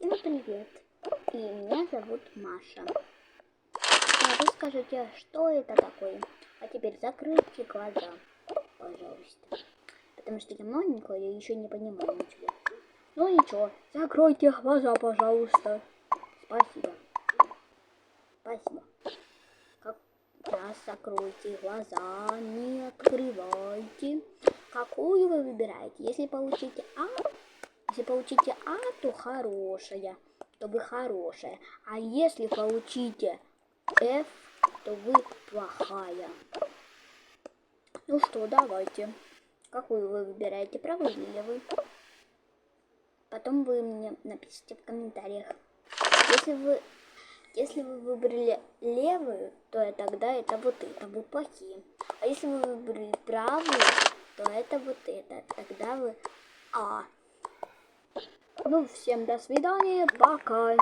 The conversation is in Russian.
Всем привет! И меня зовут Маша. А вы скажете, что это такое? А теперь закройте глаза, пожалуйста. Потому что я маленькая, я еще не понимаю ничего. Ну ничего, закройте глаза, пожалуйста. Спасибо. Спасибо. Как раз закройте глаза, не открывайте. Какую вы выбираете? Если получите А, то хорошая, то вы хорошая. А если получите F, то вы плохая. Ну что, давайте. Какую вы выбираете, правую или левую? Потом вы мне напишите в комментариях. Если вы выбрали левую, то тогда это вот это, вы плохие. А если вы выбрали правую, то это вот это, тогда вы А. Ну, всем до свидания, пока.